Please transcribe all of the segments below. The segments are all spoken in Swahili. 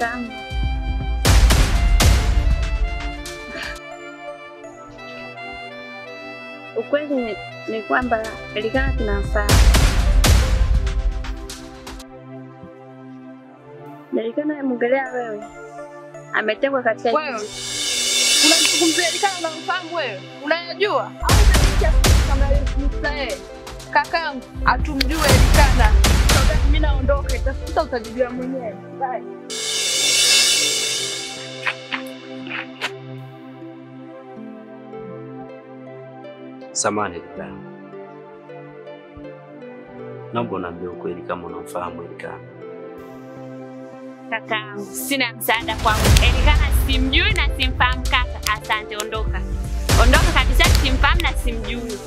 Kakaangu. Ukweli ni kwamba Elikana tunamfahamu. Elikana mgelea wewe. Ametegwa katika wewe. Unamzungumzia Elikana unamfahamu wewe? Unayajua? Au unasikia kama yeye? Kakaangu atumjue Elikana. Sasa mimi naondoka, itafuta utajijua mwenyewe. Bye. Samahani dada. Naomba uniambie ukweli kama unamfahamu Elikana. Kakaangu, sina msaada kwangu. Elikana simjui na simfahamu kaka. Asante, ondoka. Ondoka kabisa, simfahamu na simjui.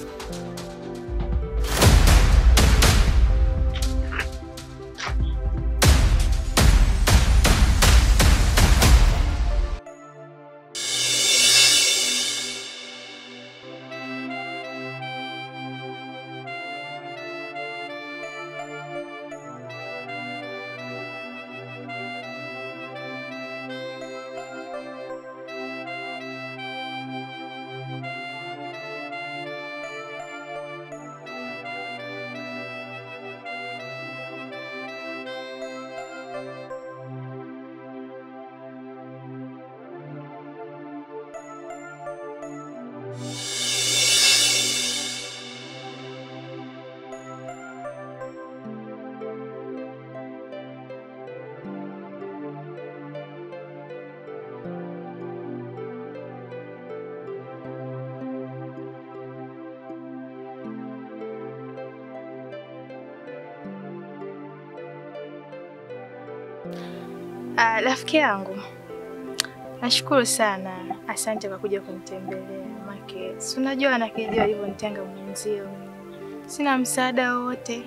Rafiki yangu, nashukuru sana. Asante kwa kuja kunitembelea. Make si unajua nakijua hivyo nitenga mwenzio. Sina msaada wote,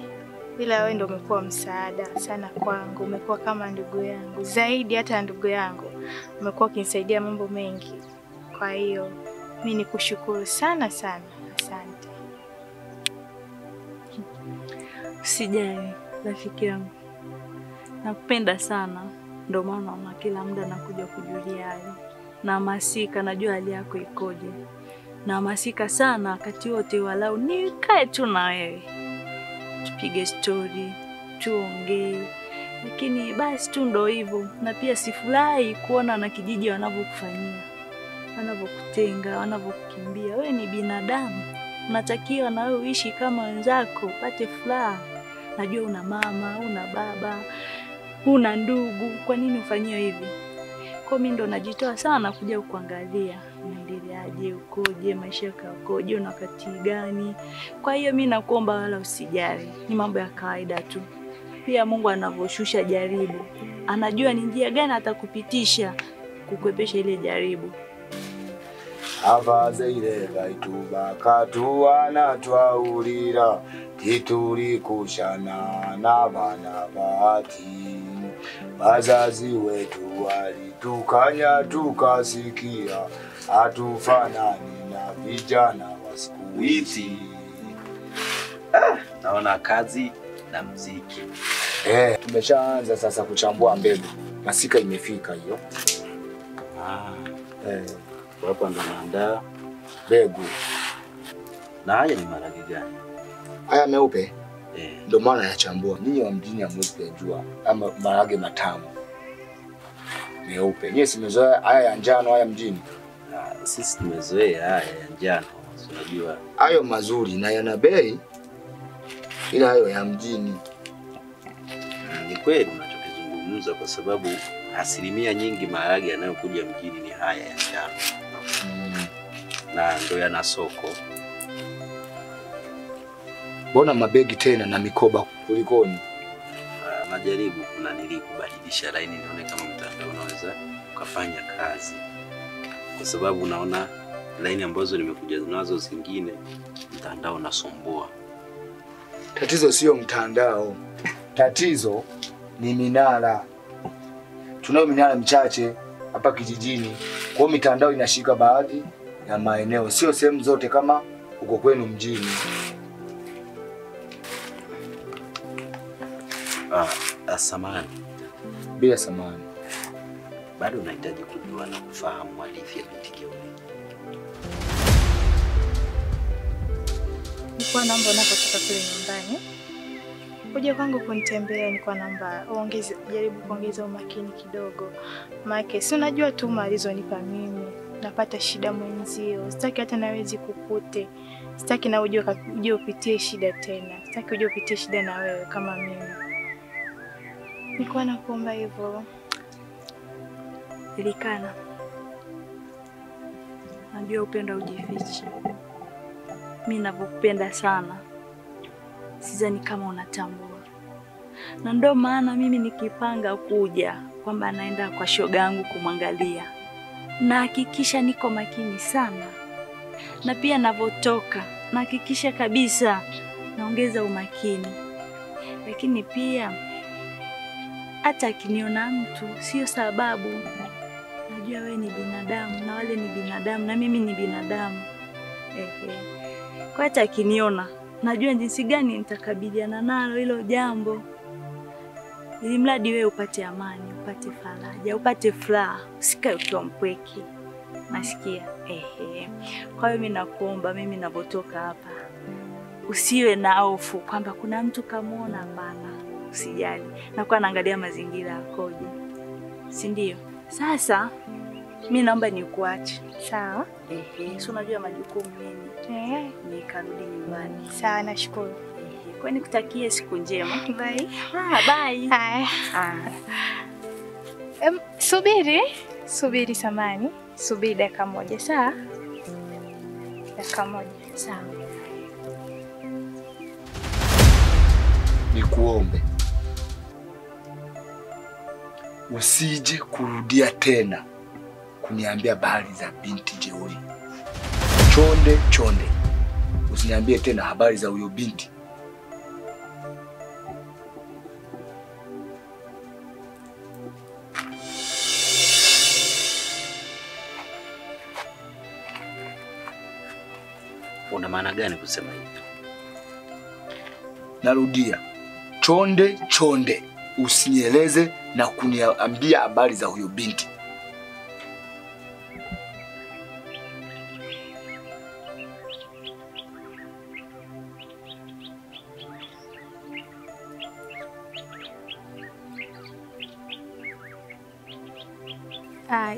ila wewe ndio umekuwa msaada sana kwangu. Umekuwa kama ndugu yangu, zaidi hata ndugu yangu. Umekuwa ukinisaidia mambo mengi. Kwa hiyo mimi nikushukuru sana sana. Asante. Usijali rafiki yangu, nakupenda sana. Ndio maana na kila muda nakuja kujulia hali. Nahamasika, najua hali yako ikoje. Nahamasika sana wakati wote walau nikae tu na wewe. Tupige story, tuongee. Lakini basi tu ndio hivyo. Na pia sifurahi kuona na kijiji wanavyokufanyia. Wanavyokutenga, wanavyokukimbia. Wewe ni binadamu. Unatakiwa na wewe uishi kama wenzako, upate furaha. Najua una mama, una baba, una ndugu, kwa nini ufanywe hivi? Kwa mimi ndo najitoa sana kuja kukuangalia. Unaendeleaje, ukoje, maisha yako yakoje, una wakati gani? Kwa hiyo mimi nakuomba wala usijali. Ni mambo ya kawaida tu. Pia Mungu anavoshusha jaribu, anajua ni njia gani atakupitisha kukuepesha ile jaribu. Abazaire baituba katuana twaulira tituli kushana n'abana bati. Bazazi wetu walitukanya tukasikia, hatufanani na vijana wa siku hizi. Naona kazi na muziki. Tumeshaanza sasa kuchambua mbegu. Masika imefika hiyo. Hapa ndo naandaa mbegu. Na haya ni maharage gani? Haya meupe. Ndio maana yachambua. Ninyi wa mjini hamwezi kujua ama maharage matamu. Meupe. Nyie simezoea haya ya njano haya mjini. Sisi tumezoea haya ya njano. Unajua hayo mazuri na yana bei, ila hayo ya mjini. Ni kweli unachokizungumza, kwa sababu asilimia nyingi maharage yanayokuja mjini ni haya ya njano. Na ndio yana soko. Mbona mabegi tena na mikoba kulikoni? Najaribu kubadilisha laini nione kama mtandao unaweza ukafanya kazi. Kwa sababu naona laini ambazo nimekuja nazo zingine mtandao unasumbua. Tatizo sio mtandao. Tatizo ni minara. Tunayo minara michache hapa kijijini. Kwa hiyo mitandao inashika baadhi ya maeneo, sio sehemu zote kama uko kwenu mjini. Samahani. Bila samahani. bado nahitaji kujua na kufahamu hadithi ya binti Jeuri. Nilikuwa naomba unapotoka kule nyumbani kuja kwangu kunitembelea, nilikuwa naomba jaribu kuongeza umakini kidogo. Maana si unajua tu malizonipa mimi, napata shida mwenzio. Sitaki hata nawezi kukute. Sitaki na uje upitie shida tena. Sitaki uje upitie shida na wewe kama mimi. Nilikuwa nakuomba hivyo. Elikana, najua upenda ujifichi. Mimi nakupenda sana. Sidhani kama unatambua. Na ndio maana mimi nikipanga kuja kwamba naenda kwa shoga yangu kumwangalia, na hakikisha niko makini sana. Na pia navotoka na hakikisha kabisa naongeza umakini. Lakini pia hata akiniona mtu sio sababu. Najua wewe ni binadamu na wale ni binadamu na mimi ni binadamu. Kwa hata akiniona najua jinsi gani nitakabiliana nalo hilo jambo. Ili mradi wewe upate amani, upate faraja, upate furaha, usikae ukiwa mpweke. Nasikia? Kwa hiyo mimi nakuomba, mimi ninapotoka hapa usiwe na hofu kwamba kuna mtu kamuona. Hapana, usijali. Nakuwa naangalia mazingira yakoje. Si ndio? Sasa mimi naomba nikuache. Sawa? Si unajua majukumu mimi. Nikarudi nyumbani. Sawa, nashukuru. Kwa nikutakie siku njema. Bye. Bye. Haya. Subiri samani. Subiri dakika moja, sawa? Dakika moja, sawa. Nikuombe usije kurudia tena kuniambia habari za binti Jeuri. Chonde. Usiniambie tena habari za huyo binti. Una maana gani kusema hivyo? Narudia. Chonde. Usinieleze na kuniambia habari za huyo binti.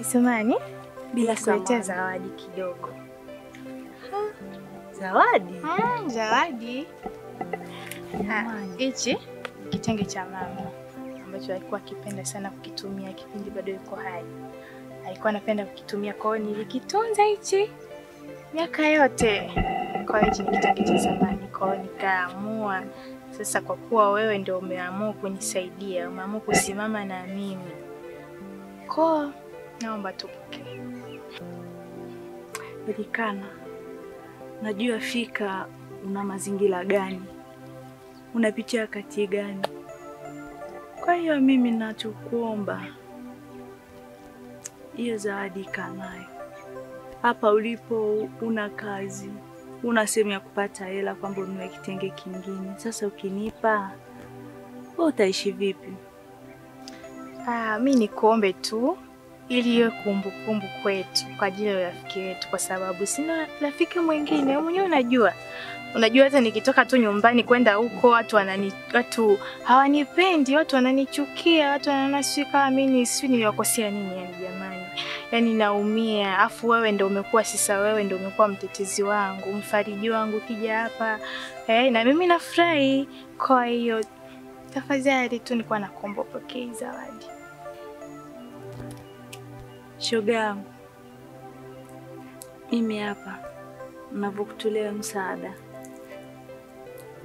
Samani, Bila kuletea samani. zawadi kidogo. Zawadi? Zawadi. Hichi kitenge cha mama ambacho alikuwa akipenda sana kukitumia kipindi bado yuko hai. Alikuwa anapenda kukitumia, kwa hiyo nilikitunza hichi miaka yote. Kwa hiyo hichi ni kitenge cha zamani, kwa hiyo nikaamua sasa, kwa kuwa wewe ndio umeamua kunisaidia, umeamua kusimama na mimi, kwa naomba tupokee. Elikana, najua fika una mazingira gani, unapitia wakati gani. Kwa hiyo mimi nachokuomba, hiyo zawadi kanayo. Hapa ulipo una kazi, una sehemu ya kupata hela kwamba ununue kitenge kingine. Sasa ukinipa, wewe utaishi vipi? Mimi nikuombe tu ili iwe kumbukumbu kwetu kwa ajili ya rafiki wetu, kwa sababu sina rafiki mwingine. Wewe mwenyewe unajua hata nikitoka tu nyumbani kwenda huko watu hawanipendi, watu wananichukia, watu wananiona sio kama mimi niliwakosea nini yani jamani. Yaani naumia, afu wewe ndio umekuwa wewe ndio umekuwa mtetezi wangu, mfariji wangu kija hapa. Na mimi nafurahi. Kwa hiyo tafadhali tu nilikuwa nakuomba upokee zawadi. Shoga yangu, mimi hapa ninavyokutolea msaada,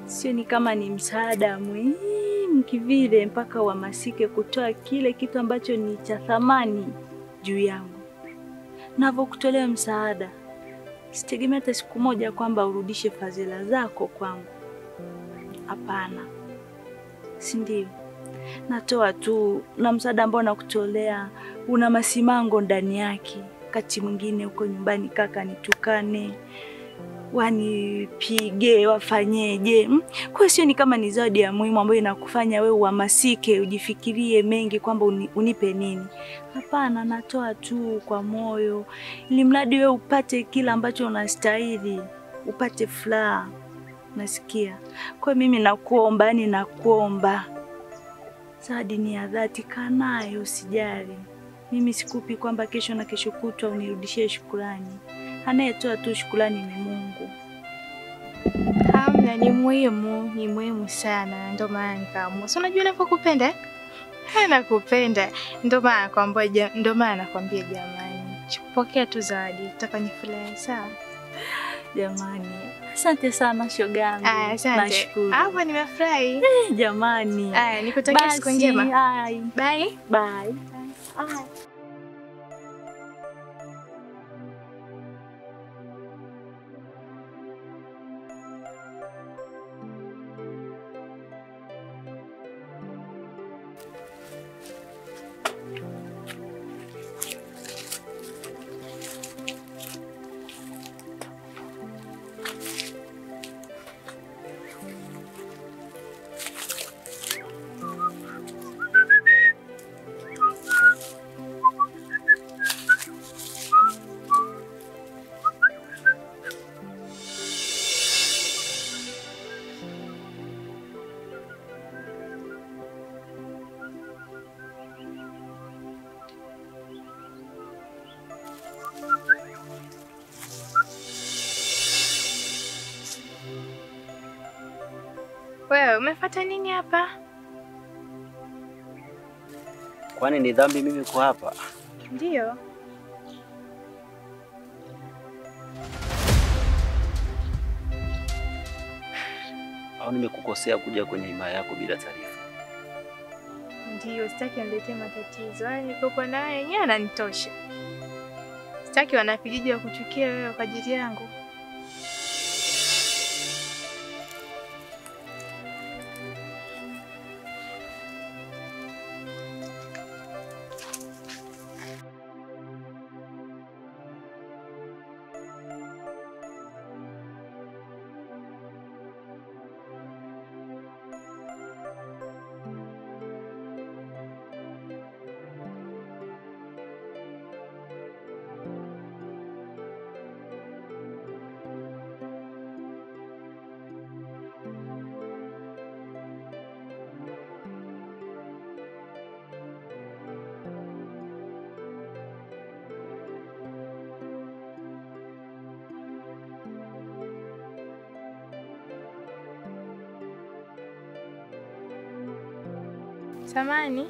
sio ni kama ni msaada muhimu kivile mpaka uhamasike kutoa kile kitu ambacho ni cha thamani juu yangu. Ninavyokutolea msaada, sitegemea hata siku moja kwamba urudishe fadhila zako kwangu. Hapana, si ndio? Natoa tu, na msaada ambao nakutolea una masimango ndani yake. Kati mwingine huko nyumbani kaka nitukane, wanipige, wafanyeje. Kwa hiyo ni kama ni zawadi ya muhimu ambayo inakufanya wewe uhamasike, ujifikirie mengi kwamba unipe nini. Hapana, natoa tu kwa moyo ili mradi wewe upate kila ambacho unastahili, upate furaha. Nasikia. Kwa mimi nakuomba, yani nakuomba. Zawadi ni ya dhati, kanayo, usijali. Mimi sikupi kwamba kesho na kesho kutwa unirudishie shukrani. Anayetoa tu shukrani ni Mungu. Hamna, ni muhimu sana. Ndio maana nikaamua. Si unajua ninakupenda? Nakupenda. Ndio maana nakwambia jamani. Chukupokea tu zawadi, nataka nifurahi, sawa? Jamani, asante sana shogangu. Asante. Nashukuru. Hapa nimefurahi. Jamani. Nikutakia siku njema. Bye. Bye. Wewe umefuata nini hapa? Kwani ni dhambi mimi kuwa hapa? Ndio. Au nimekukosea kuja kwenye himaya yako bila taarifa? Ndio, sitaki niletee matatizo. Niko naye, yeye ananitosha. Sitaki wanakijiji wa kuchukia wewe kwa ajili yangu. Samani.